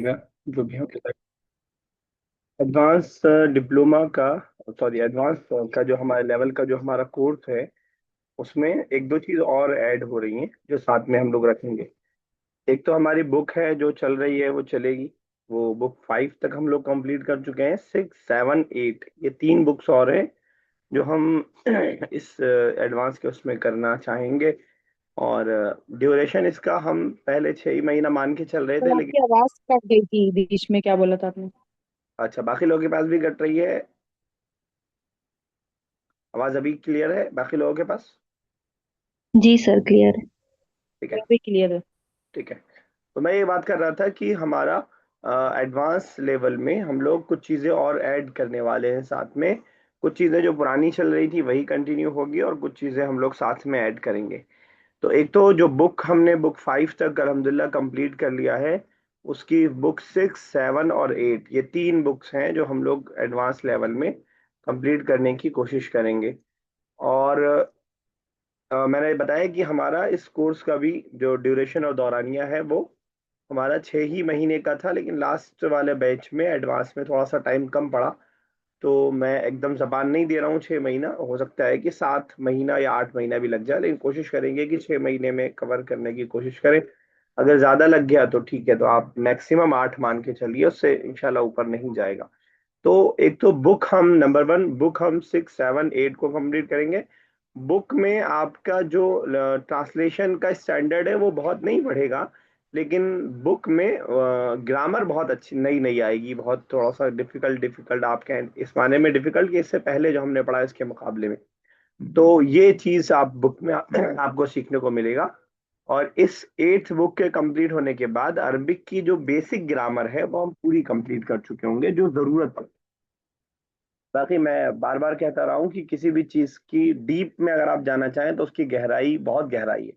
या जो भी हम एडवांस डिप्लोमा का, सॉरी एडवांस का जो हमारे लेवल का जो हमारा कोर्स है, उसमें एक दो चीज और ऐड हो रही हैं जो साथ में हम लोग रखेंगे। एक तो हमारी बुक है जो चल रही है वो चलेगी। वो बुक 5 तक हम लोग कंप्लीट कर चुके हैं। 6, 7, 8 ये तीन बुक्स और हैं जो हम इस एडवांस के उसमें करना चाहेंगे। और ड्यूरेशन इसका हम पहले 6 ही महीना मान के चल रहे थे, और लेकिन आपकी आवाज कट गई थी बीच में, क्या बोला था आपने? अच्छा, बाकी लोगों के पास भी कट रही है। आवाज अभी क्लियर है बाकी लोगों के पास? जी सर, क्लियर है। ठीक है। मेरा भी क्लियर है। ठीक है। तो मैं ये बात कर रहा था कि हमारा एडवांस लेवल में हम लोग कुछ चीज़ें और ऐड करने वाले हैं साथ में। कुछ चीज़ें जो पुरानी चल रही थी वही कंटिन्यू होगी, और कुछ चीज़ें हम लोग साथ में ऐड करेंगे। तो एक तो जो बुक हमने बुक 5 तक अल्हम्दुलिल्लाह कंप्लीट कर लिया है, उसकी बुक 6, 7 और 8 ये तीन बुक्स हैं जो हम लोग एडवांस लेवल में कंप्लीट करने की कोशिश करेंगे। और मैंने बताया कि हमारा इस कोर्स का भी जो ड्यूरेशन और दौरानिया है वो हमारा 6 ही महीने का था, लेकिन लास्ट वाले बैच में एडवांस में थोड़ा सा टाइम कम पड़ा। तो मैं एकदम जबान नहीं दे रहा हूँ 6 महीना, हो सकता है कि 7 महीना या 8 महीना भी लग जाए, लेकिन कोशिश करेंगे कि 6 महीने में कवर करने की कोशिश करें। अगर ज्यादा लग गया तो ठीक है, तो आप मैक्सिमम 8 मान के चलिए, उससे इंशाल्लाह ऊपर नहीं जाएगा। तो एक तो बुक हम नंबर 1 बुक हम 6, 7, 8 को कंप्लीट करेंगे। बुक में आपका जो ट्रांसलेशन का स्टैंडर्ड है वो बहुत नहीं बढ़ेगा, लेकिन बुक में ग्रामर बहुत अच्छी नई नई आएगी। बहुत थोड़ा सा डिफिकल्ट डिफिकल्ट आपके इस माने में डिफिकल्ट कि इससे पहले जो हमने पढ़ा इसके मुकाबले में। तो ये चीज आप बुक में आपको सीखने को मिलेगा। और इस 8th बुक के कंप्लीट होने के बाद अरबिक की जो बेसिक ग्रामर है वो हम पूरी कंप्लीट कर चुके होंगे जो जरूरत है। बाकी मैं बार बार कहता रहा हूँ कि किसी भी चीज की डीप में अगर आप जाना चाहें तो उसकी गहराई बहुत गहराई है।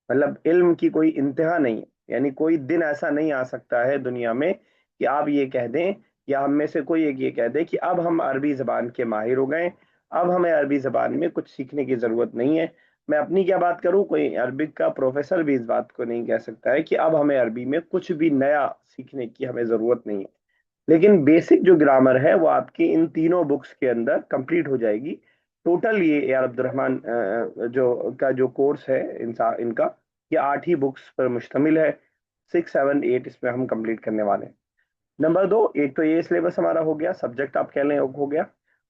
मतलब इल्म की कोई इंतहा नहीं है। यानी कोई दिन ऐसा नहीं आ सकता है दुनिया में कि आप ये कह दें, या हम में से कोई एक ये कह दे कि अब हम अरबी जबान के माहिर हो गए, अब हमें अरबी जबान में कुछ सीखने की जरूरत नहीं है। मैं अपनी क्या बात करूं, कोई अरबिक का प्रोफेसर भी इस बात को नहीं कह सकता है कि अब हमें अरबी में कुछ भी नया सीखने की हमें जरूरत नहीं है। लेकिन बेसिक जो ग्रामर है वो आपकी इन तीनों बुक्स के अंदर कंप्लीट हो जाएगी। टोटल ये यार अब्दुलरहमान जो कोर्स है इनका ये 8 ही बुक्स पर मुश्तमिल है। 6, 7, 8 इसमें हम कंप्लीट करने वाले हैं। नंबर 2, एक तो ये सिलेबस हमारा हो गया, सब्जेक्ट आप कह लें हो गया।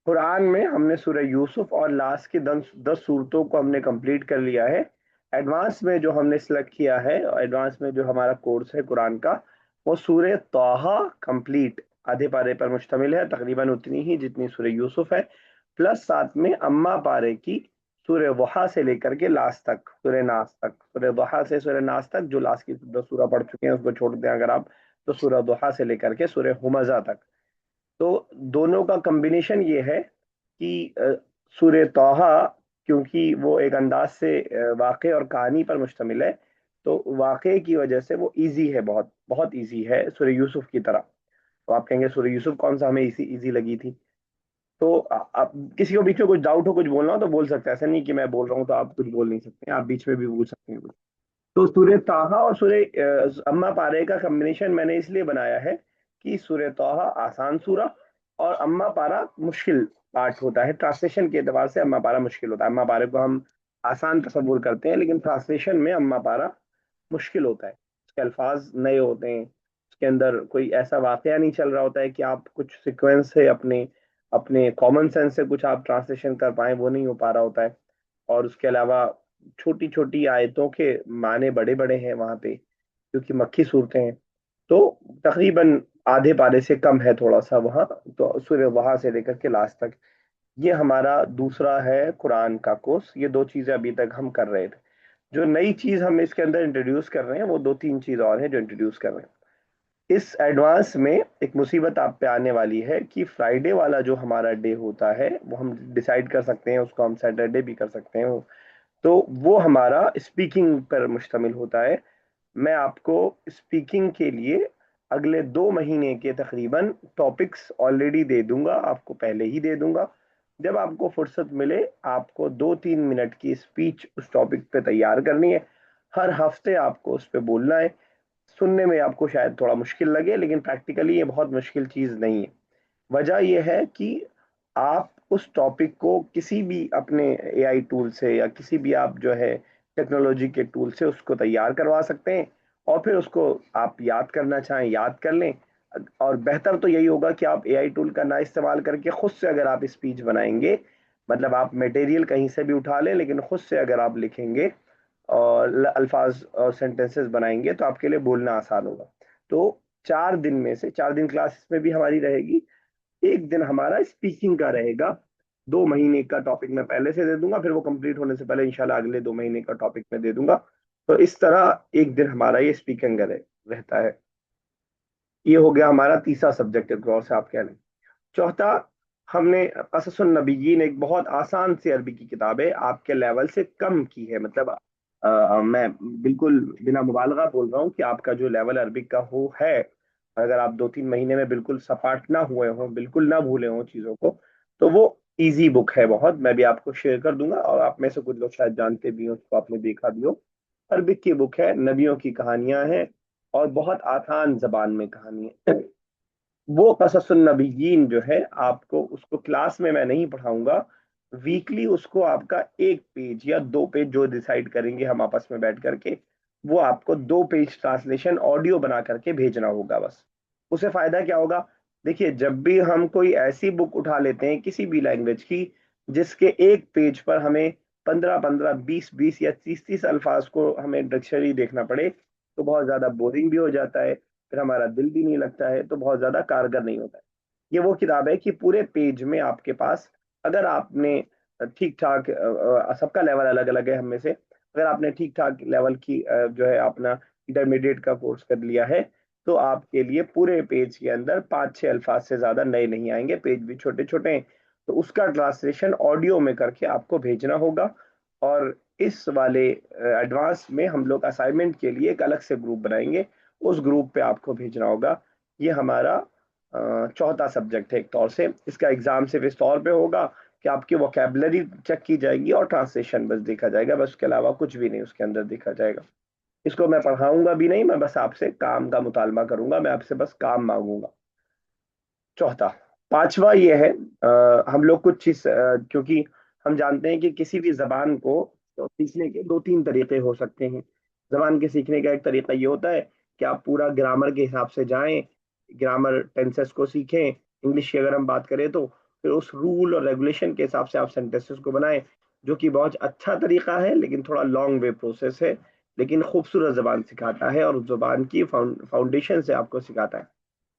कुरान में हमने सूरह यूसुफ और लास्ट की 10 सूरतों को हमने कंप्लीट कर लिया है। एडवांस में जो हमने सिलेक्ट किया है, एडवांस में जो हमारा कोर्स है कुरान का, वो सूरह तौहा कंप्लीट आधे पारे पर मुश्तमिल है, तकरीबन उतनी ही जितनी सूरह यूसुफ है। प्लस साथ में अम्मा पारे की सूरह वहा से लेकर के लास्ट तक सूरह नास तक, सूरह वहा से सूरह नास तक जो लास्ट की 10 सूरह पढ़ चुके हैं उसको छोड़ दें अगर आप, तो सूरह दुहा से लेकर के सूरह हुमजा तक। तो दोनों का कॉम्बिनेशन ये है कि सूरह तौहा, क्योंकि वो एक अंदाज से वाक़े और कहानी पर मुश्तमिल है, तो वाक़े की वजह से वो इजी है, बहुत बहुत इजी है सूरह यूसुफ की तरह। तो आप कहेंगे सूरह यूसुफ कौन सा हमें इजी इजी लगी थी? तो आप किसी को बीच में कुछ डाउट हो कुछ बोलना हो तो बोल सकते हैं, ऐसा नहीं कि मैं बोल रहा हूँ तो आप कुछ बोल नहीं सकते, आप बीच में भी पूछ सकते हैं कुछ। तो सूर्य ताहा और सूर्य अम्मा पारे का कॉम्बिनेशन मैंने इसलिए बनाया है कि सूर्य ताहा आसान सूरा और अम्मा पारा मुश्किल पार्ट होता है। ट्रांसलेशन के एतबार से अम्मा पारा मुश्किल होता है। अम्मा पारे को हम आसान तस्वुर करते हैं, लेकिन ट्रांसलेशन में अम्मा पारा मुश्किल होता है। उसके अल्फाज नए होते हैं, उसके अंदर कोई ऐसा वाकया नहीं चल रहा होता है कि आप कुछ सिक्वेंस से अपने अपने कॉमन सेंस से कुछ आप ट्रांसलेशन कर पाए, वो नहीं हो पा रहा होता है। और उसके अलावा छोटी छोटी आयतों के माने बड़े बड़े हैं वहां पे, क्योंकि मक्खी सूरतें हैं। तो तकरीबन आधे पारे से कम है थोड़ा सा वहाँ। तो सूर्य वहां से लेकर के लास्ट तक ये हमारा दूसरा है कुरान का कोर्स। ये दो चीजें अभी तक हम कर रहे थे। जो नई चीज हम इसके अंदर इंट्रोड्यूस कर रहे हैं वो दो तीन चीज और हैं जो इंट्रोड्यूस कर रहे हैं इस एडवांस में। एक मुसीबत आप पे आने वाली है कि फ्राइडे वाला जो हमारा डे होता है वो हम डिसाइड कर सकते हैं, उसको हम सैटरडे भी कर सकते हैं। तो वो हमारा स्पीकिंग पर मुश्तमिल होता है। मैं आपको स्पीकिंग के लिए अगले 2 महीने के तकरीबन टॉपिक्स ऑलरेडी दे दूंगा, आपको पहले ही दे दूंगा। जब आपको फुर्सत मिले आपको 2-3 मिनट की स्पीच उस टॉपिक पे तैयार करनी है। हर हफ्ते आपको उस पे बोलना है। सुनने में आपको शायद थोड़ा मुश्किल लगे, लेकिन प्रैक्टिकली ये बहुत मुश्किल चीज़ नहीं है। वजह यह है कि आप उस टॉपिक को किसी भी अपने एआई टूल से या किसी भी आप जो है टेक्नोलॉजी के टूल से उसको तैयार करवा सकते हैं, और फिर उसको आप याद करना चाहें याद कर लें। और बेहतर तो यही होगा कि आप एआई टूल का ना इस्तेमाल करके खुद से अगर आप स्पीच बनाएंगे, मतलब आप मटेरियल कहीं से भी उठा लें लेकिन खुद से अगर आप लिखेंगे और अल्फाज और सेंटेंसेस बनाएंगे तो आपके लिए बोलना आसान होगा। तो 4 दिन में से 4 दिन क्लास में भी हमारी रहेगी, एक दिन हमारा स्पीकिंग का रहेगा। 2 महीने का टॉपिक मैं पहले से दे दूंगा, फिर वो कंप्लीट होने से पहले इंशाल्लाह अगले 2 महीने का टॉपिक मैं दे दूंगा। तो इस तरह एक दिन हमारा ये स्पीकिंग का रहता है। ये हो गया हमारा तीसरा सब्जेक्ट, गौर से आप कह लें। चौथा, हमने कससुन नबीयीन, एक बहुत आसान सी अरबी की किताब है, आपके लेवल से कम की है। मतलब मैं बिल्कुल बिना मुबालगा बोल रहा हूँ कि आपका जो लेवल अरबिक का हो है, अगर आप 2-3 महीने में बिल्कुल सपाट ना हुए हो, बिल्कुल ना भूले हो चीज़ों को, तो वो इजी बुक है बहुत। मैं भी आपको शेयर कर दूंगा, और आप में से कुछ लोग शायद जानते भी हो, उसको आपने देखा भी हो। अरबिक की बुक है, नबियों की कहानियां हैं, और बहुत आसान जबान में कहानी है। वो कससुन नबीयीन जो है, आपको उसको क्लास में मैं नहीं पढ़ाऊंगा। वीकली उसको आपका 1 पेज या 2 पेज जो डिसाइड करेंगे हम आपस में बैठ करके, वो आपको 2 पेज ट्रांसलेशन ऑडियो बना करके भेजना होगा बस। उसे फायदा क्या होगा? देखिए, जब भी हम कोई ऐसी बुक उठा लेते हैं किसी भी लैंग्वेज की, जिसके 1 पेज पर हमें 15-15, 20-20 या 30-30 अल्फाज को हमें डिक्शनरी देखना पड़े, तो बहुत ज्यादा बोरिंग भी हो जाता है, फिर हमारा दिल भी नहीं लगता है, तो बहुत ज्यादा कारगर नहीं होता है। ये वो किताब है कि पूरे पेज में आपके पास, अगर आपने ठीक ठाक, सबका लेवल अलग अलग है हम में से, अगर आपने ठीक ठाक लेवल की जो है अपना इंटरमीडिएट का कोर्स कर लिया है, तो आपके लिए पूरे पेज के अंदर 5-6 अल्फाज से ज्यादा नए नहीं आएंगे, पेज भी छोटे छोटे हैं। तो उसका ट्रांसलेशन ऑडियो में करके आपको भेजना होगा। और इस वाले एडवांस में हम लोग असाइनमेंट के लिए एक अलग से ग्रुप बनाएंगे, उस ग्रुप पे आपको भेजना होगा। ये हमारा चौथा सब्जेक्ट है एक तौर से। इसका एग्जाम सिर्फ इस तौर पे होगा कि आपकी वोकेबलरी चेक की जाएगी और ट्रांसलेशन बस देखा जाएगा, बस उसके अलावा कुछ भी नहीं उसके अंदर देखा जाएगा। इसको मैं पढ़ाऊंगा भी नहीं, मैं बस आपसे काम का मुतालबा करूंगा, मैं आपसे बस काम मांगूंगा। चौथा। पांचवा ये है, हम लोग कुछ चीज, क्योंकि हम जानते हैं कि किसी भी जबान को तो सीखने के 2-3 तरीके हो सकते हैं। जबान के सीखने का एक तरीका ये होता है कि आप पूरा ग्रामर के हिसाब से जाएं, ग्रामर टेंसेस को सीखें। इंग्लिश की अगर हम बात करें तो फिर उस रूल और रेगुलेशन के हिसाब से आप सेंटेंसेस को बनाएं, जो कि बहुत अच्छा तरीका है, लेकिन थोड़ा लॉन्ग वे प्रोसेस है, लेकिन खूबसूरत जबान सिखाता है और उस जबान की फाउंडेशन से आपको सिखाता है।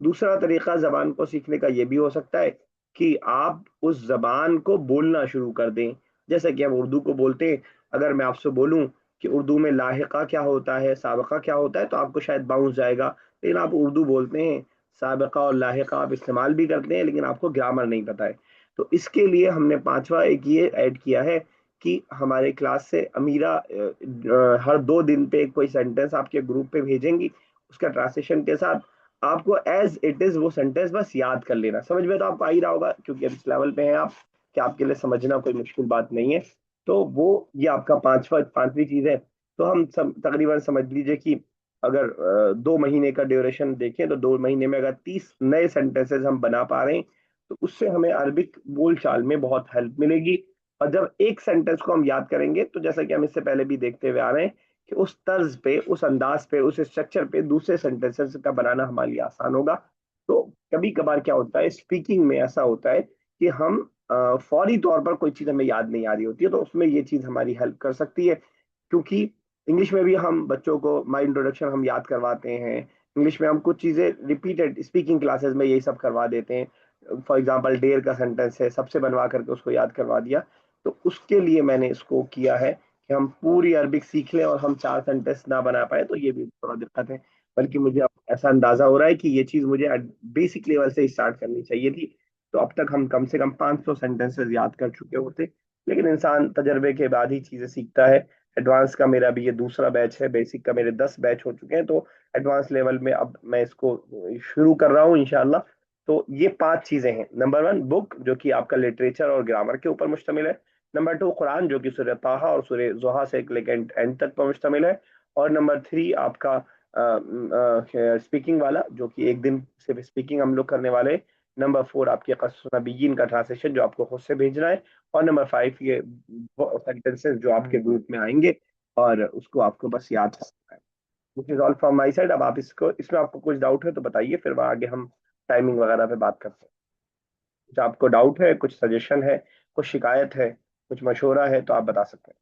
दूसरा तरीका जबान को सीखने का ये भी हो सकता है कि आप उस जबान को बोलना शुरू कर दें, जैसे कि हम उर्दू को बोलते हैं। अगर मैं आपसे बोलूं कि उर्दू में लाहिका क्या होता है, साबिका क्या होता है, तो आपको शायद बाउंस जाएगा। लेकिन आप उर्दू बोलते हैं, साबिका और लाहिका आप इस्तेमाल भी करते हैं, लेकिन आपको ग्रामर नहीं पता है। तो इसके लिए हमने पांचवा एक ये ऐड किया है कि हमारे क्लास से अमीरा हर 2 दिन पे कोई सेंटेंस आपके ग्रुप पे भेजेंगी, उसका ट्रांसलेशन के साथ। आपको एज इट इज वो सेंटेंस बस याद कर लेना, समझ में तो आपको आ ही रहा होगा क्योंकि अब इस लेवल पे हैं आप कि आपके लिए समझना कोई मुश्किल बात नहीं है। तो वो ये आपका पांचवी चीज है। तो हम तकरीबन समझ लीजिए कि अगर 2 महीने का ड्यूरेशन देखें तो 2 महीने में अगर 30 नए सेंटेंसेस हम बना पा रहे हैं, तो उससे हमें अरबिक बोलचाल में बहुत हेल्प मिलेगी। और जब एक सेंटेंस को हम याद करेंगे, तो जैसा कि हम इससे पहले भी देखते हुए आ रहे हैं कि उस तर्ज पे, उस अंदाज पे, उस स्ट्रक्चर पे दूसरे सेंटेंसेस का बनाना हमारे लिए आसान होगा। तो कभी कभार क्या होता है स्पीकिंग में, ऐसा होता है कि हम फौरी तौर पर कोई चीज़ हमें याद नहीं आ रही होती है, तो उसमें ये चीज़ हमारी हेल्प कर सकती है। क्योंकि इंग्लिश में भी हम बच्चों को माई इंट्रोडक्शन हम याद करवाते हैं, इंग्लिश में हम कुछ चीज़ें रिपीटेड स्पीकिंग क्लासेस में यही सब करवा देते हैं। फॉर एग्जाम्पल, डेयर का सेंटेंस है, सबसे बनवा करके उसको याद करवा दिया। तो उसके लिए मैंने इसको किया है कि हम पूरी अरबिक सीख लें और हम 4 सेंटेंस ना बना पाए, तो ये भी थोड़ा दिक्कत है। बल्कि मुझे अब ऐसा अंदाजा हो रहा है कि ये चीज़ मुझे बेसिक लेवल से स्टार्ट करनी चाहिए थी। तो अब तक हम कम से कम 500 सेंटेंसेस याद कर चुके होते, लेकिन इंसान तजर्बे के बाद ही चीज़ें सीखता है। एडवांस का मेरा भी ये दूसरा बैच है, बेसिक का मेरे 10 बैच हो चुके हैं, तो एडवांस लेवल में अब मैं इसको शुरू कर रहा हूँ इंशाल्लाह। तो ये 5 चीजें हैं। नंबर 1, बुक, जो कि आपका लिटरेचर और ग्रामर के ऊपर मुश्तमिल है। नंबर 2, कुरान, जो कि सूरह ताहा और सूरह जोहा से लेकर एंड तक पर मुश्तमिल है। और नंबर 3 आपका स्पीकिंग वाला, जो कि एक दिन सिर्फ स्पीकिंग हम लोग करने वाले। नंबर 4 आपके कस्टमर का ट्रांसलेशन जो आपको खुद से भेजना है। और नंबर 5 ये सेंटेंसेस जो आपके ग्रुप में आएंगे और उसको आपको बस याद रखना है। This is all from my side. अब आप इसको, इसमें आपको कुछ डाउट है तो बताइए, फिर वहाँ आगे हम टाइमिंग वगैरह पे बात करते हैं। कुछ आपको डाउट है, कुछ सजेशन है, कुछ शिकायत है, कुछ मशवरा है तो आप बता सकते हैं।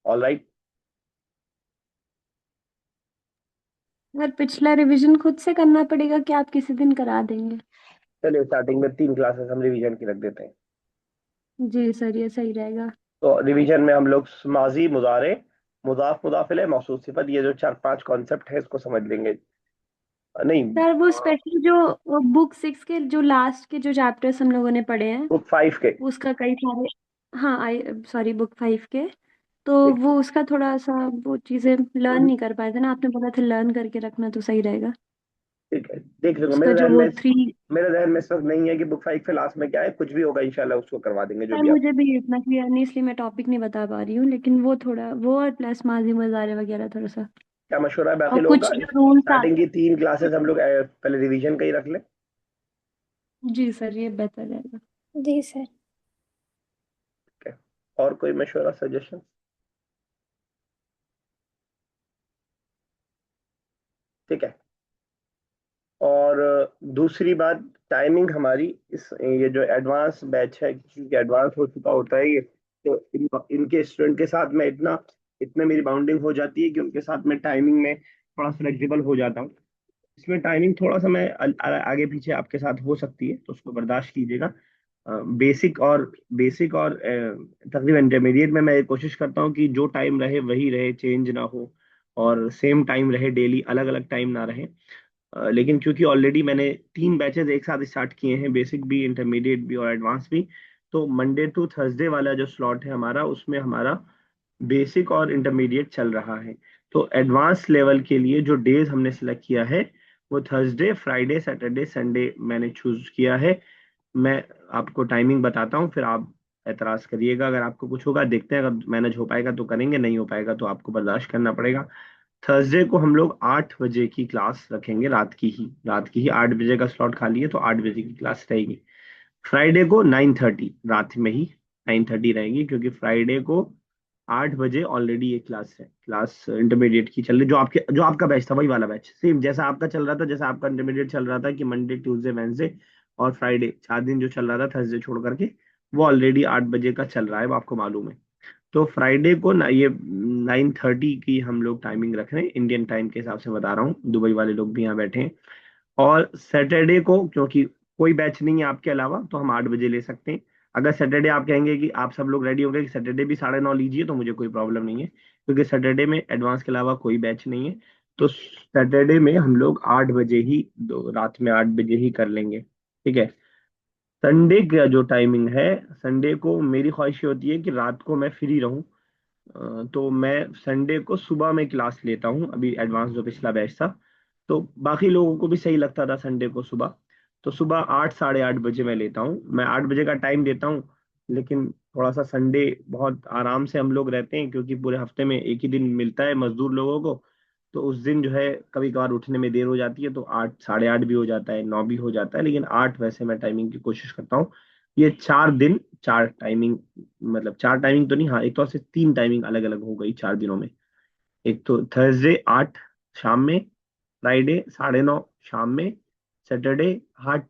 All right. अगर पिछला रिवीजन खुद से करना पड़ेगा कि आप किसी दिन करा देंगे? चलिए स्टार्टिंग में 3 क्लासेस हम रिवीजन की रख देते हैं। जी सर, ये सही रहेगा। तो रिवीजन में हम लोग माजी, मुजारे, मुजाफ, मुजाफ इलैह, मौसूफ सिफत, ये जो 4-5 कॉन्सेप्ट है इसको समझ लेंगे। नहीं, सर वो स्पेशली जो बुक 6 के जो लास्ट के जो चैप्टर्स हम लोगों ने पढ़े हैं, बुक 5 के। उसका कई सारे। हाँ, आई सॉरी, बुक 5 के। तो ठीक वो उसका थोड़ा सा वो चीज़ें लर्न है, नहीं कर पाए थे ना, आपने बोला था लर्न करके रखना तो सही रहेगा। ठीक है, देख लूंगा। उसका जो वो 3। मेरे जहन में इस वक्त नहीं है कि बुक 5 के लास्ट में क्या है। कुछ भी होगा इंशाल्लाह उसको करवा देंगे जो सर भी आप। मुझे भी इतना क्लियर नहीं, इसलिए मैं टॉपिक नहीं बता पा रही हूँ, लेकिन वो थोड़ा वो और प्लस माजी मज़ारे वगैरह थोड़ा सा। क्या मशवरा है बाकी और लोगों का? कुछ जो रूल्स स्टार्टिंग आते की 3 क्लासेस हम लोग पहले रिवीजन का ही रख लें। हैं। जी सर, ये बेहतर रहेगा। जी सर। ठीक है। और कोई मशवरा, सजेशन? ठीक है। और दूसरी बात, टाइमिंग हमारी, इस ये जो एडवांस बैच है, क्योंकि एडवांस हो चुका होता है ये, तो इनके स्टूडेंट के साथ में इतना इतना मेरी बाउंडिंग हो जाती है कि उनके साथ में टाइमिंग में थोड़ा फ्लेक्सिबल हो जाता हूँ। इसमें टाइमिंग थोड़ा सा मैं आगे पीछे आपके साथ हो सकती है, तो उसको बर्दाश्त कीजिएगा। बेसिक और तकरीबन इंटरमीडिएट में मैं ये कोशिश करता हूँ कि जो टाइम रहे वही रहे, चेंज ना हो, और सेम टाइम रहे डेली, अलग अलग टाइम ना रहे। लेकिन क्योंकि ऑलरेडी मैंने 3 बैचेस एक साथ स्टार्ट किए हैं, बेसिक भी, इंटरमीडिएट भी और एडवांस भी, तो मंडे टू थर्सडे वाला जो स्लॉट है हमारा, उसमें हमारा बेसिक और इंटरमीडिएट चल रहा है। तो एडवांस लेवल के लिए जो डेज हमने सिलेक्ट किया है वो थर्सडे, फ्राइडे, सैटरडे, संडे मैंने चूज किया है। मैं आपको टाइमिंग बताता हूँ, फिर आप एतराज करिएगा अगर आपको कुछ होगा। देखते हैं, अगर मैनेज हो पाएगा तो करेंगे, नहीं हो पाएगा तो आपको बर्दाश्त करना पड़ेगा। थर्सडे को हम लोग 8 बजे की क्लास रखेंगे, रात की ही 8 बजे का स्लॉट खाली है तो 8 बजे की क्लास रहेगी। फ्राइडे को 9:30, रात में ही 9:30 रहेगी, क्योंकि फ्राइडे को 8 बजे ऑलरेडी ये क्लास इंटरमीडिएट की चल रही, जो आपका बैच था वही वाला बैच, सेम जैसा आपका चल रहा था, जैसा आपका इंटरमीडिएट चल रहा था कि मंडे, ट्यूसडे, वेंसडे और फ्राइडे 4 दिन जो चल रहा था थर्सडे छोड़ करके, वो ऑलरेडी 8 बजे का चल रहा है, वो आपको मालूम है। तो फ्राइडे को ना, ये 9:30 की हम लोग टाइमिंग रख रहे हैं, इंडियन टाइम के हिसाब से बता रहा हूँ, दुबई वाले लोग भी यहाँ बैठे हैं। और सैटरडे को, क्योंकि कोई बैच नहीं है आपके अलावा, तो हम 8 बजे ले सकते हैं। अगर सैटरडे आप कहेंगे कि आप सब लोग रेडी हो गए कि सैटरडे भी 9:30 लीजिए, तो मुझे कोई प्रॉब्लम नहीं है, क्योंकि सैटरडे में एडवांस के अलावा कोई बैच नहीं है। तो सैटरडे में हम लोग 8 बजे ही, रात में 8 बजे ही कर लेंगे। ठीक है। संडे का जो टाइमिंग है, संडे को मेरी ख्वाहिश ये होती है कि रात को मैं फ्री रहूं। तो मैं संडे को सुबह में क्लास लेता हूँ, अभी एडवांस जो पिछला बैच था, तो बाकी लोगों को भी सही लगता था संडे को सुबह। तो सुबह 8, 8:30 बजे मैं लेता हूँ, मैं 8 बजे का टाइम देता हूँ। लेकिन थोड़ा सा संडे बहुत आराम से हम लोग रहते हैं, क्योंकि पूरे हफ्ते में एक ही दिन मिलता है मजदूर लोगों को। तो उस दिन जो है कभी कभार उठने में देर हो जाती है, तो 8, 8:30 भी हो जाता है, 9 भी हो जाता है, लेकिन 8 वैसे मैं टाइमिंग की कोशिश करता हूँ। ये 4 दिन, 4 टाइमिंग, मतलब 4 टाइमिंग तो नहीं, हाँ एक तो से 3 टाइमिंग अलग अलग हो गई 4 दिनों में। एक तो थर्सडे 8 शाम में, फ्राइडे 9:30 शाम में, सैटरडे 8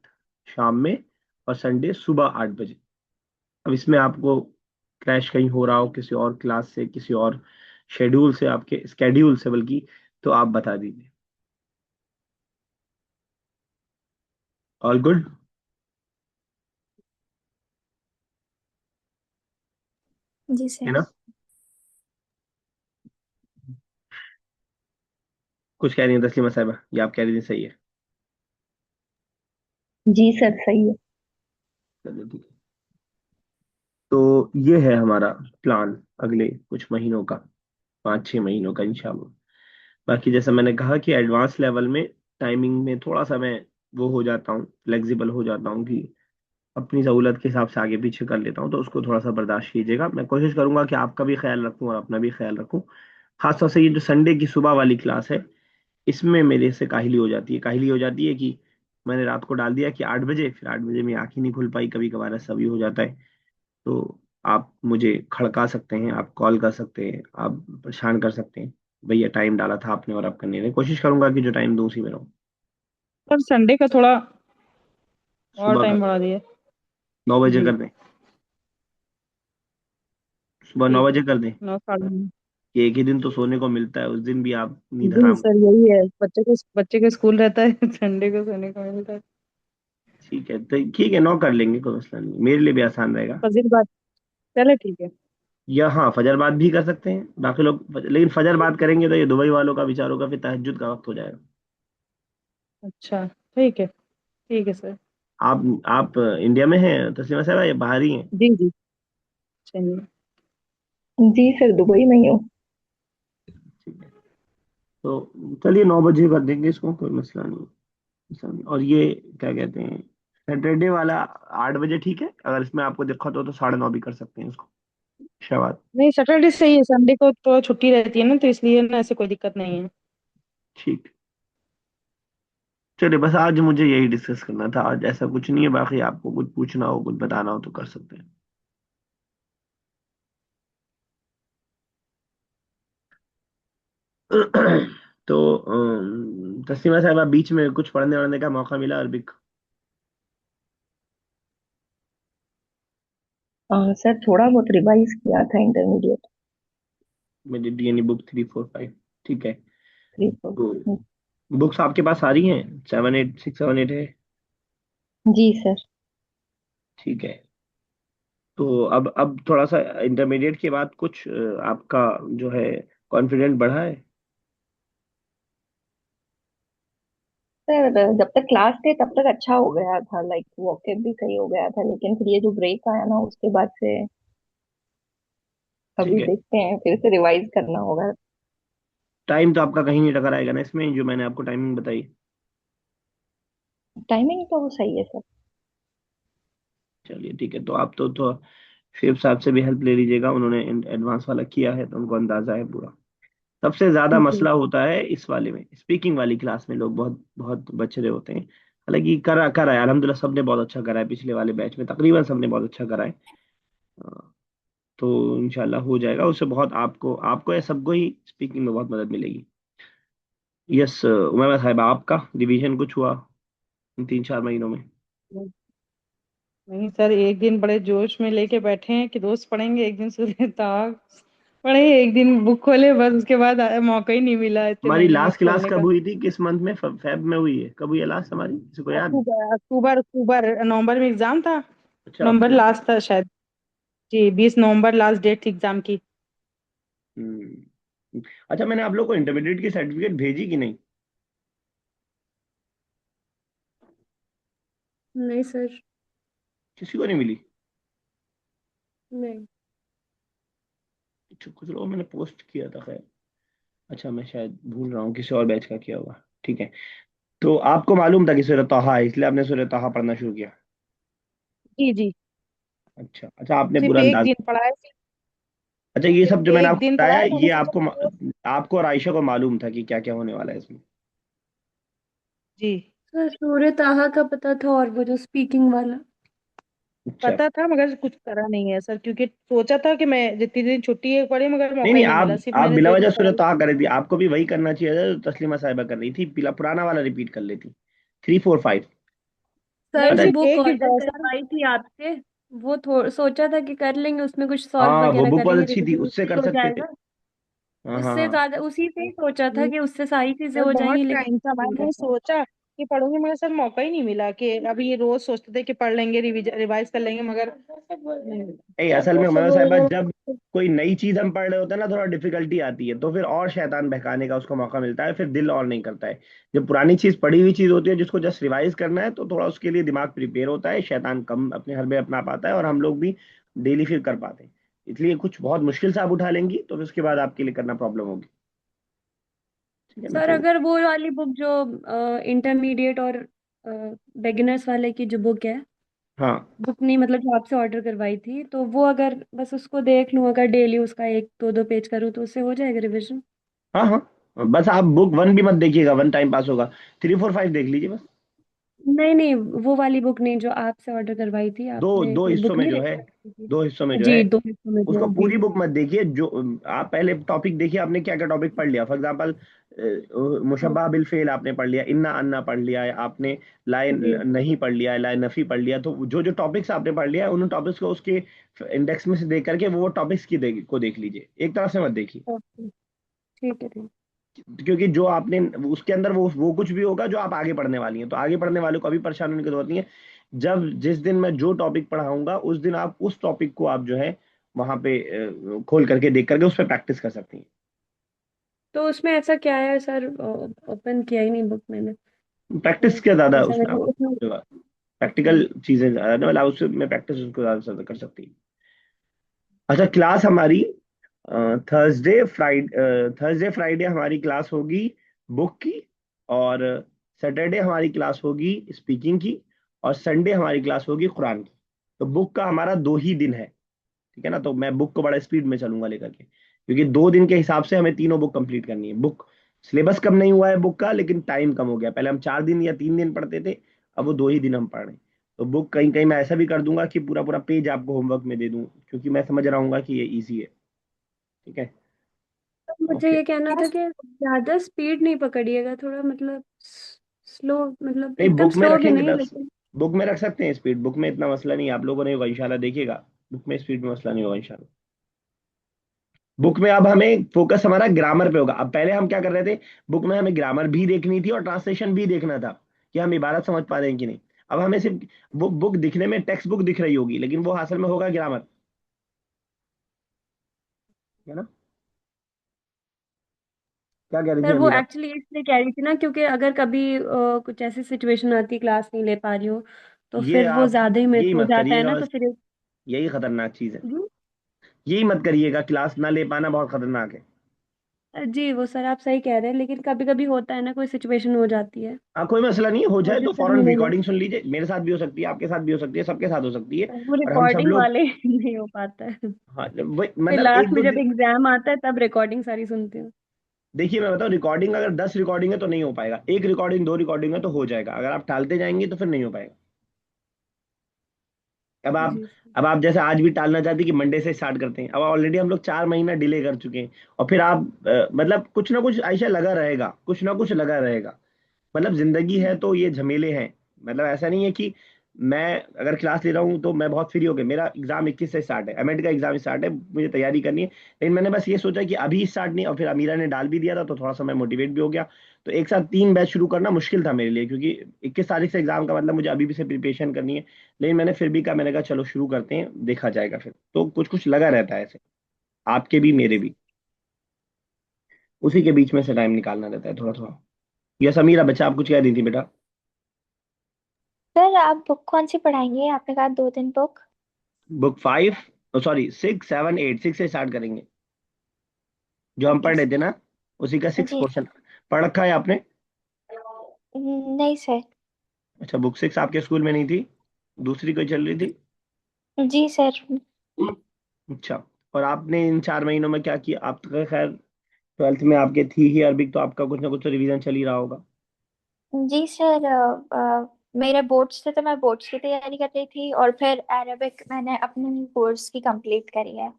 शाम में, और संडे सुबह 8 बजे। अब इसमें आपको क्रैश कहीं हो रहा हो किसी और क्लास से, किसी और शेड्यूल से, आपके स्केड्यूल से बल्कि, तो आप बता दीजिए। ऑल गुड जी है सर। ना? कुछ कह रही है तस्लीमा साहिबा, या आप कह रही थी सही है? जी सर, सही है। चलिए ठीक है। तो ये है हमारा प्लान अगले कुछ महीनों का, 5-6 महीनों का इंशाल्लाह। बाकी जैसा मैंने कहा कि एडवांस लेवल में टाइमिंग में थोड़ा सा मैं वो हो जाता हूँ, फ्लेक्सिबल हो जाता हूँ कि अपनी सहूलत के हिसाब से आगे पीछे कर लेता हूँ, तो उसको थोड़ा सा बर्दाश्त कीजिएगा। मैं कोशिश करूंगा कि आपका भी ख्याल रखूँ और अपना भी ख्याल रखूँ। खासतौर से ये जो संडे की सुबह वाली क्लास है, इसमें मेरे से काहिली हो जाती है। काहिली हो जाती है कि मैंने रात को डाल दिया कि 8 बजे, फिर 8 बजे में आंख ही नहीं खुल पाई, कभी कभार ऐसा भी हो जाता है। तो आप मुझे खड़का सकते हैं, आप कॉल कर सकते हैं, आप परेशान कर सकते हैं, भैया टाइम डाला था आपने और आप करने नहीं। कोशिश करूंगा कि जो टाइम दूं उसी में रहूं। सर संडे का थोड़ा और सुबह का टाइम बढ़ा दिए। 9 बजे जी। कर दें, सुबह नौ ठीक है। बजे कर दें। 9 साढ़े 9। कि एक ही दिन तो सोने को मिलता है, उस दिन भी आप नींद जी हराम। सर यही है, बच्चे के स्कूल रहता है संडे को सोने को मिलता है। ठीक है, तो ठीक है, 9 कर लेंगे, कोई मसला नहीं, मेरे लिए भी आसान रहेगा। फजील बात। चले ठीक है। या हाँ, फजर बाद भी कर सकते हैं बाकी लोग, लेकिन फजर बाद करेंगे तो ये दुबई वालों का बेचारों का फिर तहज्जुद का वक्त हो जाएगा। अच्छा ठीक है सर। आप इंडिया में हैं तस्लीमा साहब या बाहर ही हैं? जी जी। चलिए। जी सर, दुबई में ही हूँ। ठीक है, तो चलिए 9 बजे कर देंगे इसको, कोई मसला नहीं, मसला नहीं। और ये क्या कहते हैं, सैटरडे वाला 8 बजे ठीक है? अगर इसमें आपको दिक्कत हो तो 9:30 भी कर सकते हैं इसको, शाबाद। नहीं सैटरडे सही है, संडे को तो छुट्टी रहती है ना, तो इसलिए ना ऐसे कोई दिक्कत नहीं है। ठीक, चलिए, बस आज मुझे यही डिस्कस करना था, आज ऐसा कुछ नहीं है। बाकी आपको कुछ पूछना हो, कुछ बताना हो तो कर सकते हैं। तो तस्लीमा साहब, बीच में कुछ पढ़ने वढ़ने का मौका मिला अरबिक? सर थोड़ा बहुत रिवाइज किया था इंटरमीडिएट। मेरी डीएनए बुक 3 4 5, ठीक है। 3 4। तो बुक्स आपके पास सारी हैं, 7 8 6 7 8 है? जी सर। ठीक है, तो अब थोड़ा सा इंटरमीडिएट के बाद कुछ आपका जो है कॉन्फिडेंट बढ़ा है? सर जब तक क्लास थे तब तक अच्छा हो गया था, लाइक वॉकेब भी सही हो गया था, लेकिन फिर ये जो ब्रेक आया ना उसके बाद से ठीक अभी है, देखते हैं, फिर से रिवाइज करना होगा। टाइम तो आपका कहीं नहीं टकराएगा ना इसमें, जो मैंने आपको टाइमिंग बताई? टाइमिंग तो सही है सर। चलिए ठीक है, तो आप तो शेफ साहब से भी हेल्प ले लीजिएगा, उन्होंने एडवांस वाला किया है तो उनको अंदाजा है पूरा। सबसे ज्यादा जी। मसला होता है इस वाले में, स्पीकिंग वाली क्लास में लोग बहुत बहुत बछड़े होते हैं। हालांकि करा है अल्हम्दुलिल्लाह, सबने बहुत अच्छा करा है, पिछले वाले बैच में तकरीबन सबने बहुत अच्छा करा है। अ, तो इंशाल्लाह हो जाएगा, उससे बहुत आपको आपको या सबको ही स्पीकिंग में बहुत मदद मिलेगी। यस उमैमा साहिबा, आपका रिवीजन कुछ हुआ इन 3 4 महीनों में? नहीं सर, एक दिन बड़े जोश में लेके बैठे हैं कि दोस्त पढ़ेंगे, एक दिन सूर्य ताग पढ़े, एक दिन बुक खोले, बस उसके बाद मौका ही नहीं मिला इतने हमारी महीने बुक लास्ट क्लास खोलने कब का। हुई थी, किस मंथ में? फेब में हुई है? कब हुई है लास्ट हमारी, किसी को याद? अक्टूबर नवंबर में एग्जाम था। अच्छा, नवंबर अक्टूबर। लास्ट था शायद। जी 20 नवंबर लास्ट डेट थी एग्जाम की। अच्छा, मैंने आप लोग को इंटरमीडिएट की सर्टिफिकेट भेजी कि नहीं? नहीं सर। किसी को नहीं मिली? नहीं। कुछ लोगों मैंने पोस्ट किया था, खैर। अच्छा, मैं शायद भूल रहा हूँ, किसी और बैच का किया होगा। ठीक है, तो आपको मालूम था कि सूरह तहा है, इसलिए आपने सूरह तहा पढ़ना शुरू किया? जी जी। अच्छा अच्छा, आपने सिर्फ पूरा एक अंदाज। दिन पढ़ा है। अच्छा, ये सब सिर्फ जो मैंने एक आपको दिन पढ़ा बताया, है, मैंने ये सोचा आपको कि आपको और आयशा को मालूम था कि क्या क्या होने वाला है इसमें? जी सर सूर्य ताहा का पता था, और वो जो स्पीकिंग वाला। अच्छा, पता था मगर कुछ करा नहीं है सर, क्योंकि सोचा था कि मैं जितनी दिन छुट्टी है पढ़ी, मगर नहीं मौका नहीं, ही नहीं मिला, आप सिर्फ आप मैंने बिला जो वजह इतना सूरह पढ़ा। तहा कर रही थी, आपको भी वही करना चाहिए था जो तस्लीमा साहिबा कर रही थी, पुराना वाला रिपीट कर लेती। 3 4 5। सर नहीं पता जो है? सिर्फ बुक एक दिन ऑर्डर पढ़ा सर। करवाई थी आपसे, वो सोचा था कि कर लेंगे, उसमें कुछ सॉल्व हाँ, वो वगैरह बुक बहुत करेंगे, अच्छी थी, रिवीजन उससे उससे ही कर हो सकते थे। जाएगा। हाँ हाँ उससे हाँ। ज्यादा उसी से ही सोचा था कि उससे सारी चीजें सर हो बहुत जाएंगी, लेकिन टाइम था, नहीं कर मैंने पाए। सोचा कि पढ़ूंगी, मगर सर मौका ही नहीं मिला कि अभी ये रोज सोचते थे कि पढ़ लेंगे, रिवाइज कर लेंगे, मगर नहीं। नहीं, असल में उमर साहिबा, जब कोई नई चीज हम पढ़ रहे होते हैं ना, थोड़ा डिफिकल्टी आती है, तो फिर और शैतान बहकाने का उसको मौका मिलता है, फिर दिल और नहीं करता है। जब पुरानी चीज, पढ़ी हुई चीज होती है, जिसको जस्ट रिवाइज करना है, तो थोड़ा उसके लिए दिमाग प्रिपेयर होता है, शैतान कम अपने हर में अपना पाता है, और हम लोग भी डेली फिर कर पाते हैं। इसलिए कुछ बहुत मुश्किल से आप उठा लेंगी तो फिर उसके बाद आपके लिए करना प्रॉब्लम होगी। ठीक है ना? सर तो अगर वो वाली बुक जो इंटरमीडिएट और बिगिनर्स वाले की जो बुक है, हाँ बुक नहीं, मतलब जो आपसे ऑर्डर करवाई थी, तो वो अगर बस उसको देख लूँ, अगर डेली उसका 1 2 2 पेज करूँ तो उससे हो जाएगा रिविजन? हाँ हाँ, बस आप बुक 1 भी मत देखिएगा, 1 टाइम पास होगा। 3 4 5 देख लीजिए बस। नहीं नहीं, वो वाली बुक नहीं, जो आपसे ऑर्डर करवाई थी दो आपने, दो कोई हिस्सों बुक में नहीं जो है, रेफर की थी? 2 हिस्सों में जो है, जी, 2 हिस्सों में जो उसको है जी। पूरी बुक मत देखिए। जो आप पहले टॉपिक देखिए, आपने क्या क्या टॉपिक पढ़ लिया। फॉर एग्जांपल, मुशब्बह ओके। बिल फेल आपने पढ़ लिया, इन्ना अन्ना पढ़ लिया है आपने, लाइन जी। नहीं पढ़ लिया है, लाइन नफी पढ़ लिया। तो जो जो टॉपिक्स आपने पढ़ लिया है, उन टॉपिक्स को उसके इंडेक्स में से देख करके वो टॉपिक्स को देख लीजिए, एक तरफ से मत देखिए। ओके, ठीक है ठीक। क्योंकि जो आपने उसके अंदर वो कुछ भी होगा जो आप आगे पढ़ने वाली हैं, तो आगे पढ़ने वालों को अभी परेशान होने की जरूरत नहीं है। जब जिस दिन मैं जो टॉपिक पढ़ाऊंगा उस दिन आप उस टॉपिक को आप जो है वहां पे खोल करके देख करके उस पर प्रैक्टिस कर सकती हैं। तो उसमें ऐसा क्या है सर? ओपन किया ही नहीं बुक मैंने। प्रैक्टिस तो क्या ज्यादा ऐसा उसमें मतलब आपको उसमें। ओके। प्रैक्टिकल चीजें ज्यादा ना, मतलब उसमें प्रैक्टिस उसको ज्यादा कर सकती है। अच्छा, क्लास हमारी थर्सडे फ्राइडे हमारी क्लास होगी बुक की, और सैटरडे हमारी क्लास होगी स्पीकिंग की, और संडे हमारी क्लास होगी कुरान की। तो बुक का हमारा 2 ही दिन है, ठीक है ना। तो मैं बुक को बड़ा स्पीड में चलूंगा लेकर के, क्योंकि 2 दिन के हिसाब से हमें तीनों बुक कंप्लीट करनी है। बुक सिलेबस कम नहीं हुआ है बुक का, लेकिन टाइम कम हो गया। पहले हम 4 दिन या 3 दिन पढ़ते थे, अब वो 2 ही दिन हम पढ़ रहे हैं। तो बुक कहीं कहीं मैं ऐसा भी कर दूंगा कि पूरा पूरा पेज आपको होमवर्क में दे दूं, क्योंकि मैं समझ रहा हूँ कि ये इजी है। ठीक है। तो मुझे ओके। ये कहना था कि ज्यादा स्पीड नहीं पकड़िएगा, थोड़ा मतलब स्लो, मतलब नहीं, एकदम बुक में स्लो भी रखेंगे नहीं 10, लेकिन। बुक में रख सकते हैं स्पीड, बुक में इतना मसला नहीं है। आप लोगों ने होगा इंशाल्लाह, देखिएगा बुक में स्पीड में मसला नहीं होगा इंशाल्लाह। बुक में अब हमें फोकस हमारा ग्रामर पे होगा। अब पहले हम क्या कर रहे थे, बुक में हमें ग्रामर भी देखनी थी और ट्रांसलेशन भी देखना था कि हम इबारत समझ पा रहे हैं कि नहीं। अब हमें सिर्फ वो बुक दिखने में टेक्स्ट बुक दिख रही होगी, लेकिन वो असल में होगा ग्रामर, है ना। क्या कह रही थी सर वो अमीरा? एक्चुअली इसलिए कह रही थी ना, क्योंकि अगर कभी कुछ ऐसी सिचुएशन आती है, क्लास नहीं ले पा रही हो, तो ये फिर वो आप ज्यादा ही मिस यही हो मत जाता है करिएगा ना, तो बस, फिर। यही खतरनाक चीज है। जी। यही मत करिएगा, क्लास ना ले पाना बहुत खतरनाक है। जी वो सर आप सही कह रहे हैं, लेकिन कभी कभी होता है ना, कोई सिचुएशन हो जाती है। हाँ, कोई मसला नहीं, हो और जाए तो जिससे फौरन हमें नहीं रिकॉर्डिंग सुन लीजिए। मेरे साथ भी हो सकती है, आपके साथ भी हो सकती है, सबके साथ हो सकती है। वो और हम सब रिकॉर्डिंग लोग, वाले नहीं हो पाता है। हाँ वही फिर मतलब लास्ट एक में दो जब दिन एग्जाम आता है तब रिकॉर्डिंग सारी सुनती हूँ। देखिए मैं बताऊँ, रिकॉर्डिंग अगर 10 रिकॉर्डिंग है तो नहीं हो पाएगा, एक रिकॉर्डिंग 2 रिकॉर्डिंग है तो हो जाएगा। अगर आप टालते जाएंगे तो फिर नहीं हो पाएगा। अब आप जी सर। अब आप जैसे आज भी टालना चाहते हैं कि मंडे से स्टार्ट करते हैं, अब ऑलरेडी हम लोग 4 महीना डिले कर चुके हैं। और फिर आप मतलब कुछ ना कुछ ऐसा लगा रहेगा, कुछ ना कुछ लगा रहेगा। मतलब जिंदगी है तो ये झमेले हैं। मतलब ऐसा नहीं है कि मैं अगर क्लास ले रहा हूँ तो मैं बहुत फ्री हो गया। मेरा एग्जाम 21 से स्टार्ट है, एमएड का एग्जाम स्टार्ट है, मुझे तैयारी करनी है। लेकिन मैंने बस ये सोचा कि अभी स्टार्ट नहीं, और फिर अमीरा ने डाल भी दिया था तो थोड़ा सा मैं मोटिवेट भी हो गया। तो एक साथ 3 बैच शुरू करना मुश्किल था मेरे लिए, क्योंकि 21 तारीख से एग्जाम का मतलब मुझे अभी भी से प्रिपरेशन करनी है। लेकिन मैंने फिर भी कहा, मैंने कहा चलो शुरू करते हैं, देखा जाएगा फिर। तो कुछ कुछ लगा रहता है ऐसे, आपके भी मेरे भी, उसी के बीच में से टाइम निकालना रहता है थोड़ा थोड़ा। यस अमीरा, बच्चा आप कुछ कह रही थी बेटा? सर आप बुक कौन सी पढ़ाएंगे? आपने कहा 2 दिन बुक। बुक 5, सॉरी 6 7 8, 6 से स्टार्ट करेंगे। जो हम ओके पढ़ रहे थे सर। ना, उसी का 6 पोर्शन जी पढ़ रखा है आपने? नहीं सर। अच्छा, बुक 6 आपके स्कूल में नहीं थी, दूसरी कोई चल रही थी? जी सर। अच्छा। और आपने इन 4 महीनों में क्या किया? आप तो खैर 12th में आपके थी ही अरबिक, तो आपका कुछ ना कुछ तो रिवीजन चल ही रहा होगा। जी सर, मेरे बोर्ड्स थे तो मैं बोर्ड्स की तैयारी कर रही थी, और फिर अरेबिक मैंने अपने कोर्स की कंप्लीट करी है।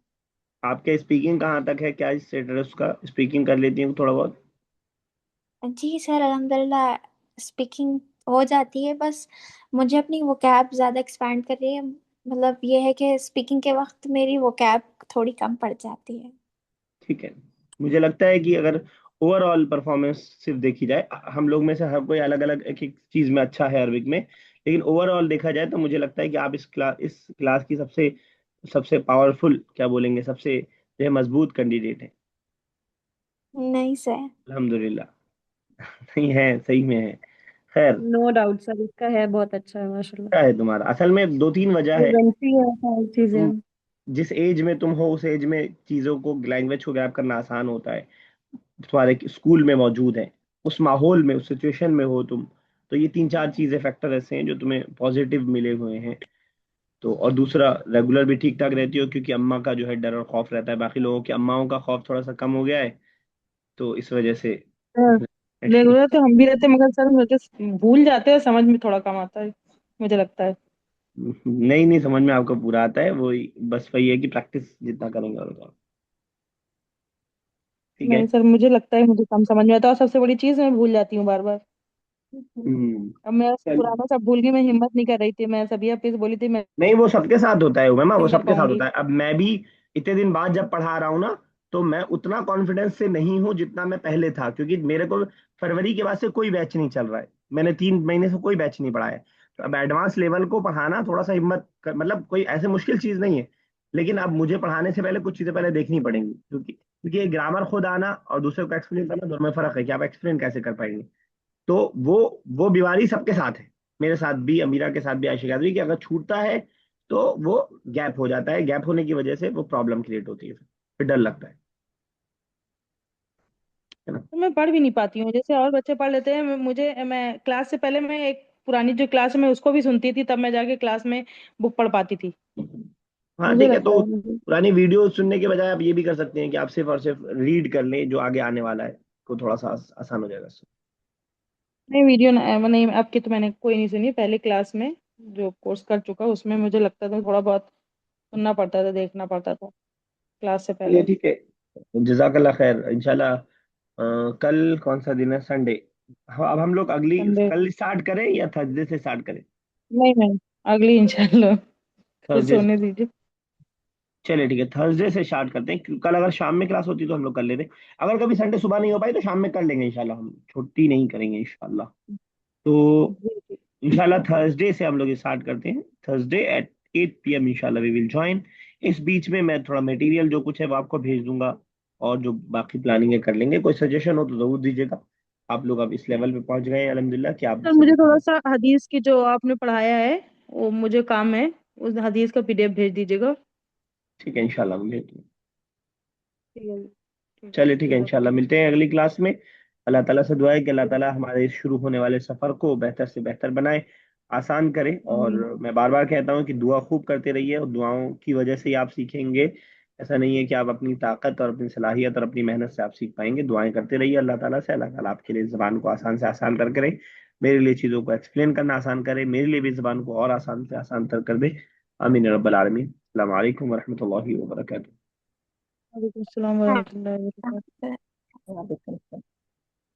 आपके स्पीकिंग कहाँ तक है, क्या स्टेटस उसका? स्पीकिंग कर लेती हूँ थोड़ा बहुत? जी सर, अल्हम्दुलिल्लाह स्पीकिंग हो जाती है, बस मुझे अपनी वोकैब ज़्यादा एक्सपैंड कर रही है। मतलब ये है कि स्पीकिंग के वक्त मेरी वोकैब थोड़ी कम पड़ जाती है। ठीक है। मुझे लगता है कि अगर ओवरऑल परफॉर्मेंस सिर्फ देखी जाए, हम लोग में से हर कोई अलग अलग एक एक चीज में अच्छा है अरबिक में, लेकिन ओवरऑल देखा जाए तो मुझे लगता है कि आप इस क्लास की सबसे सबसे पावरफुल, क्या बोलेंगे, सबसे जो है मजबूत कैंडिडेट है। नहीं सर। अल्हम्दुलिल्लाह। नहीं है, सही में है। खैर, नो डाउट सर, इसका है बहुत अच्छा है माशाल्लाह। क्या है तुम्हारा? असल में 2 3 वजह है। फ्लुएंसी है, सारी तुम चीजें। जिस एज में तुम हो, उस एज में चीजों को, लैंग्वेज को ग्रैब करना आसान होता है। तुम्हारे स्कूल में मौजूद है, उस माहौल में, उस सिचुएशन में हो तुम। तो ये 3 4 चीजें, फैक्टर ऐसे हैं जो तुम्हें पॉजिटिव मिले हुए हैं। तो और दूसरा रेगुलर भी ठीक ठाक रहती हो, क्योंकि अम्मा का जो है डर और खौफ रहता है, बाकी लोगों की अम्माओं का खौफ थोड़ा सा कम हो गया है, तो इस वजह से रेगुलर तो हम भी रहते हैं, मगर सर मुझे भूल जाते हैं, समझ में थोड़ा कम आता है, मुझे लगता है। नहीं नहीं, समझ में आपको पूरा आता है, वो बस वही है कि प्रैक्टिस जितना करेंगे और उतना। ठीक है। नहीं सर, मुझे लगता है मुझे कम समझ में आता है, और सबसे बड़ी चीज मैं भूल जाती हूँ बार बार। हम्म। अब मैं चल, पुराना सब भूल गई, मैं हिम्मत नहीं कर रही थी, मैं सभी आप बोली थी मैं नहीं वो सबके साथ होता है उमैमा, वो नहीं कर सबके साथ पाऊंगी। होता है। अब मैं भी इतने दिन बाद जब पढ़ा रहा हूँ ना, तो मैं उतना कॉन्फिडेंस से नहीं हूँ जितना मैं पहले था, क्योंकि मेरे को फरवरी के बाद से कोई बैच नहीं चल रहा है, मैंने 3 महीने से कोई बैच नहीं पढ़ाया है। तो अब एडवांस लेवल को पढ़ाना थोड़ा सा मतलब कोई ऐसे मुश्किल चीज नहीं है, लेकिन अब मुझे पढ़ाने से पहले कुछ चीजें पहले देखनी पड़ेंगी, क्योंकि ग्रामर खुद आना और दूसरे को एक्सप्लेन करना, दोनों में फर्क है कि आप एक्सप्लेन कैसे कर पाएंगे। तो वो बीमारी सबके साथ है, मेरे साथ भी, अमीरा के साथ भी, आयशा के साथ भी, कि अगर छूटता है तो वो गैप हो जाता है, गैप होने की वजह से वो प्रॉब्लम क्रिएट होती है, फिर डर लगता है ना। तो मैं पढ़ भी नहीं पाती हूँ, जैसे और बच्चे पढ़ लेते हैं, मैं क्लास से पहले मैं एक पुरानी जो क्लास है मैं उसको भी सुनती थी, तब मैं जाके क्लास में बुक पढ़ पाती थी। हाँ मुझे ठीक है, लगता तो है मुझे पुरानी वीडियो सुनने के बजाय आप ये भी कर सकते हैं कि आप सिर्फ और सिर्फ रीड कर लें, जो आगे आने वाला है को थोड़ा सा आसान हो जाएगा उससे। नहीं, वीडियो नहीं, आपकी तो मैंने कोई नहीं सुनी, पहले क्लास में जो कोर्स कर चुका उसमें मुझे लगता था थोड़ा बहुत सुनना पड़ता था, देखना पड़ता था क्लास से चलिए पहले। ठीक है, जजाकल्ला खैर, इंशाल्लाह। कल कौन सा दिन है? संडे। हाँ, अब हम लोग अगली संडे। कल स्टार्ट करें या थर्सडे से स्टार्ट करें? नहीं नहीं, अगली इंशाल्लाह, कल थर्सडे। सोने दीजिए। चलिए ठीक है, थर्सडे से स्टार्ट करते हैं, कल अगर शाम में क्लास होती तो हम लोग कर लेते, अगर कभी संडे सुबह नहीं हो पाई तो शाम में कर लेंगे इंशाल्लाह, हम छुट्टी नहीं करेंगे इंशाल्लाह। तो जी जी। इंशाल्लाह थर्सडे से हम लोग स्टार्ट करते हैं, थर्सडे एट 8 PM इंशाल्लाह वी विल ज्वाइन। इस बीच में मैं थोड़ा मटेरियल जो कुछ है वो आपको भेज दूंगा, और जो बाकी प्लानिंग है कर लेंगे, कोई सजेशन हो तो जरूर दीजिएगा। आप लोग अब इस लेवल पे पहुंच गए हैं अल्हम्दुलिल्लाह कि आप सर मुझे थोड़ा सजेशन। सा हदीस की जो आपने पढ़ाया है वो मुझे काम है, उस हदीस का पीडीएफ भेज दीजिएगा। ठीक है इंशाल्लाह, मैं भेज दूंगा। ठीक है, ठीक है, चलिए ठीक है, इंशाल्लाह जज़ाकल्लाह। मिलते हैं अगली क्लास में। अल्लाह ताला से दुआ है कि अल्लाह ताला हमारे इस शुरू होने वाले सफ़र को बेहतर से बेहतर बनाए, आसान करे। और आमीन। मैं बार बार कहता हूँ कि दुआ खूब करते रहिए, और दुआओं की वजह से ही आप सीखेंगे। ऐसा नहीं है कि आप अपनी ताकत और अपनी सलाहियत और अपनी मेहनत से आप सीख पाएंगे, दुआएं करते रहिए अल्लाह ताला से, अल्लाह ताला आपके लिए ज़बान को आसान से आसान कर करे, मेरे लिए चीज़ों को एक्सप्लेन करना आसान करे, मेरे लिए भी ज़बान को और आसान से आसान तर कर दे। आमीन या रब्बल आलमीन। अस्सलाम वालेकुम वरहमतुल्लाहि वबरकातुहू। वालेकुम अस्सलाम हाँ, वरहमतुल्लाहि वबरकातुहू। वालेकुम